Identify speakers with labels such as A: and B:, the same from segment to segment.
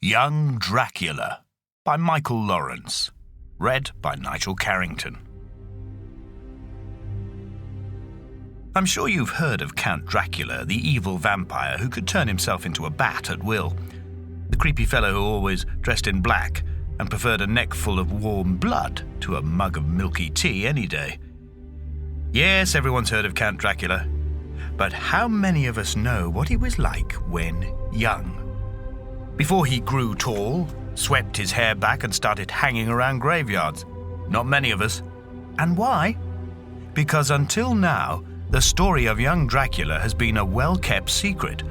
A: Young Dracula by Michael Lawrence. Read by Nigel Carrington. I'm sure you've heard of Count Dracula, the evil vampire who could turn himself into a bat at will. The creepy fellow who always dressed in black and preferred a neck full of warm blood to a mug of milky tea any day. Yes, everyone's heard of Count Dracula. But how many of us know what he was like when young? Before he grew tall, swept his hair back and started hanging around graveyards. Not many of us. And why? Because until now, the story of young Dracula has been a well-kept secret.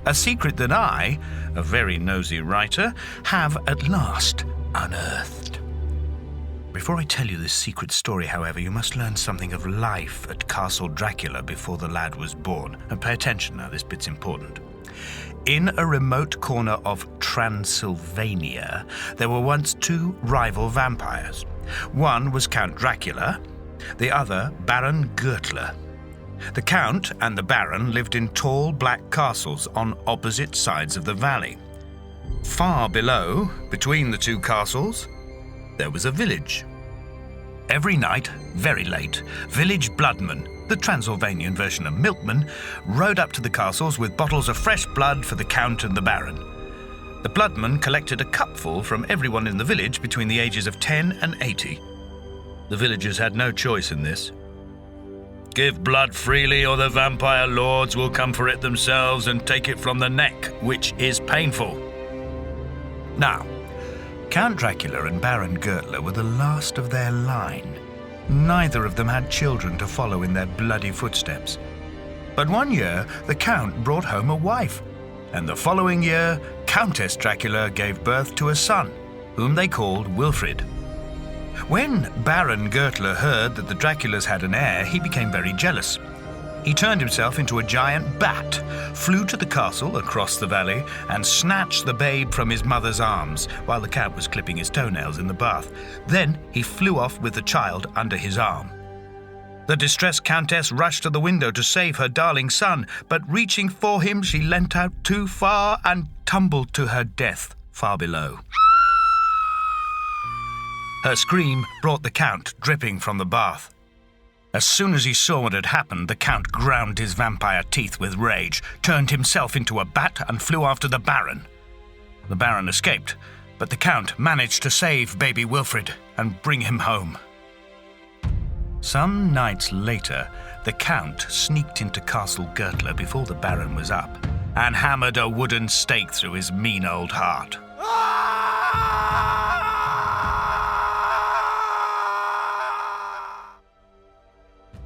A: A secret that I, a very nosy writer, have at last unearthed. Before I tell you this secret story, however, you must learn something of life at Castle Dracula before the lad was born. And pay attention now, this bit's important. In a remote corner of Transylvania, there were once two rival vampires. One was Count Dracula, the other Baron Gürtler. The Count and the Baron lived in tall black castles on opposite sides of the valley. Far below, between the two castles, there was a village. Every night, very late, village bloodmen, the Transylvanian version of milkmen, rode up to the castles with bottles of fresh blood for the Count and the Baron. The bloodmen collected a cupful from everyone in the village between the ages of 10 and 80. The villagers had no choice in this. Give blood freely or the vampire lords will come for it themselves and take it from the neck, which is painful. Now, Count Dracula and Baron Gürtler were the last of their line. Neither of them had children to follow in their bloody footsteps. But one year, the Count brought home a wife, and the following year, Countess Dracula gave birth to a son, whom they called Wilfrid. When Baron Gürtler heard that the Draculas had an heir, he became very jealous. He turned himself into a giant bat, flew to the castle across the valley, and snatched the babe from his mother's arms while the Count was clipping his toenails in the bath. Then he flew off with the child under his arm. The distressed Countess rushed to the window to save her darling son, but reaching for him, she leant out too far and tumbled to her death far below. Her scream brought the Count dripping from the bath. As soon as he saw what had happened, the Count ground his vampire teeth with rage, turned himself into a bat and flew after the Baron. The Baron escaped, but the Count managed to save baby Wilfrid and bring him home. Some nights later, the Count sneaked into Castle Gürtler before the Baron was up and hammered a wooden stake through his mean old heart.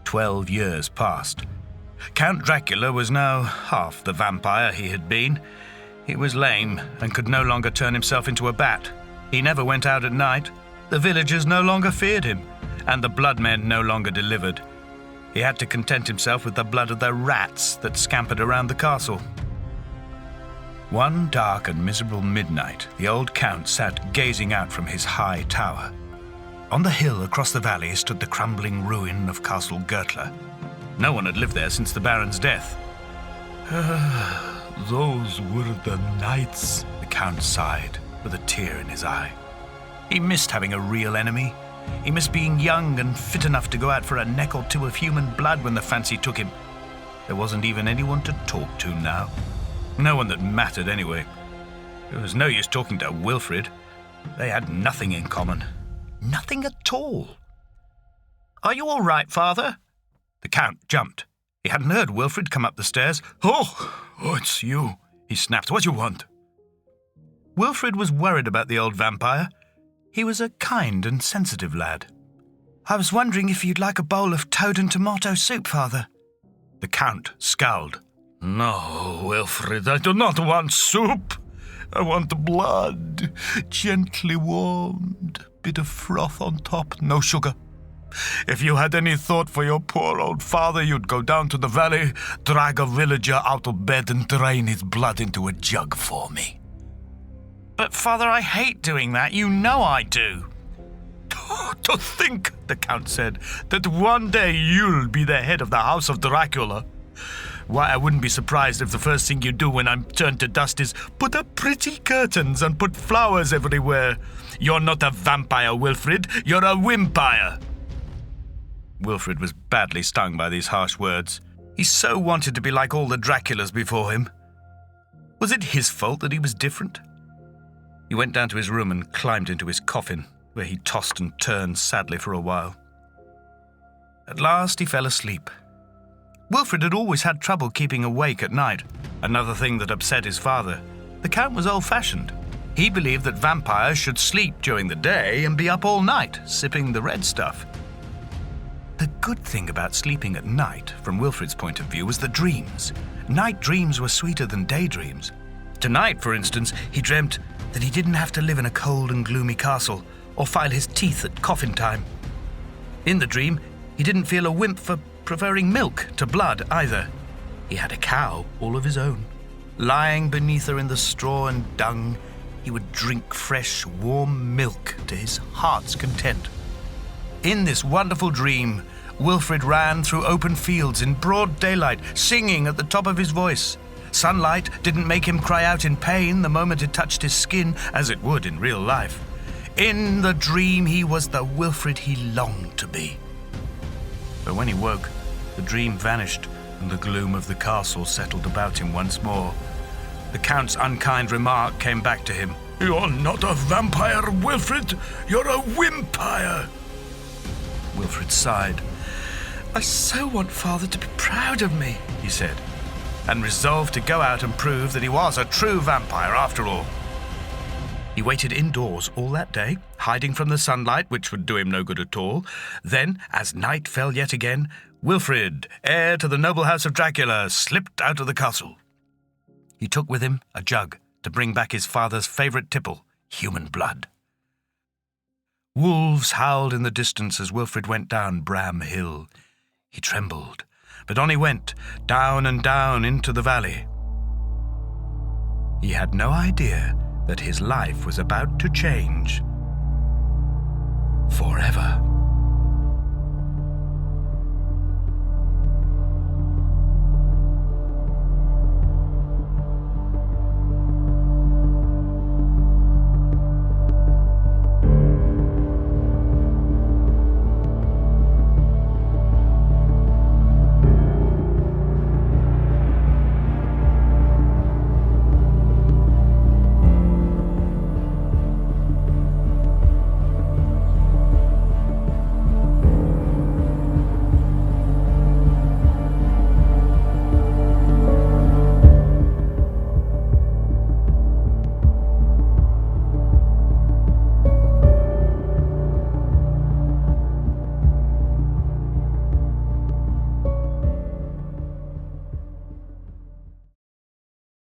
A: 12 years passed. Count Dracula was now half the vampire he had been. He was lame and could no longer turn himself into a bat. He never went out at night. The villagers no longer feared him, and the bloodmen no longer delivered. He had to content himself with the blood of the rats that scampered around the castle. One dark and miserable midnight, the old Count sat gazing out from his high tower. On the hill across the valley stood the crumbling ruin of Castle Gürtler. No one had lived there since the Baron's death. Those were the nights, the Count sighed, with a tear in his eye. He missed having a real enemy. He missed being young and fit enough to go out for a neck or two of human blood when the fancy took him. There wasn't even anyone to talk to now. No one that mattered anyway. There was no use talking to Wilfrid. They had nothing in common. Nothing at all. "Are you all right, Father?" The Count jumped. He hadn't heard Wilfrid come up the stairs. Oh, it's you," he snapped. "What do you want?" Wilfrid was worried about the old vampire. He was a kind and sensitive lad. "I was wondering if you'd like a bowl of toad and tomato soup, Father." The Count scowled. "No, Wilfrid, I do not want soup. I want blood, gently warmed, bit of froth on top, no sugar. If you had any thought for your poor old father, you'd go down to the valley, drag a villager out of bed and drain his blood into a jug for me." "But, Father, I hate doing that. You know I do." "To think," the Count said, "that one day you'll be the head of the House of Dracula. Why, I wouldn't be surprised if the first thing you do when I'm turned to dust is put up pretty curtains and put flowers everywhere. You're not a vampire, Wilfred. You're a wimpire. Wilfred was badly stung by these harsh words. He so wanted to be like all the Draculas before him. Was it his fault that he was different? He went down to his room and climbed into his coffin, where he tossed and turned sadly for a while. At last he fell asleep. Wilfred had always had trouble keeping awake at night, another thing that upset his father. The Count was old-fashioned. He believed that vampires should sleep during the day and be up all night, sipping the red stuff. The good thing about sleeping at night, from Wilfred's point of view, was the dreams. Night dreams were sweeter than daydreams. Tonight, for instance, he dreamt that he didn't have to live in a cold and gloomy castle or file his teeth at coffin time. In the dream, he didn't feel a wimp for preferring milk to blood either. He had a cow all of his own. Lying beneath her in the straw and dung, he would drink fresh, warm milk to his heart's content. In this wonderful dream, Wilfred ran through open fields in broad daylight, singing at the top of his voice. Sunlight didn't make him cry out in pain the moment it touched his skin, as it would in real life. In the dream, he was the Wilfred he longed to be. But when he woke, the dream vanished, and the gloom of the castle settled about him once more. The Count's unkind remark came back to him. "You're not a vampire, Wilfred. You're a wimpire." Wilfred sighed. "I so want Father to be proud of me," he said, and resolved to go out and prove that he was a true vampire after all. He waited indoors all that day, hiding from the sunlight, which would do him no good at all. Then, as night fell yet again, Wilfred, heir to the noble house of Dracula, slipped out of the castle. He took with him a jug to bring back his father's favourite tipple, human blood. Wolves howled in the distance as Wilfred went down Bram Hill. He trembled, but on he went, down and down into the valley. He had no idea that his life was about to change forever.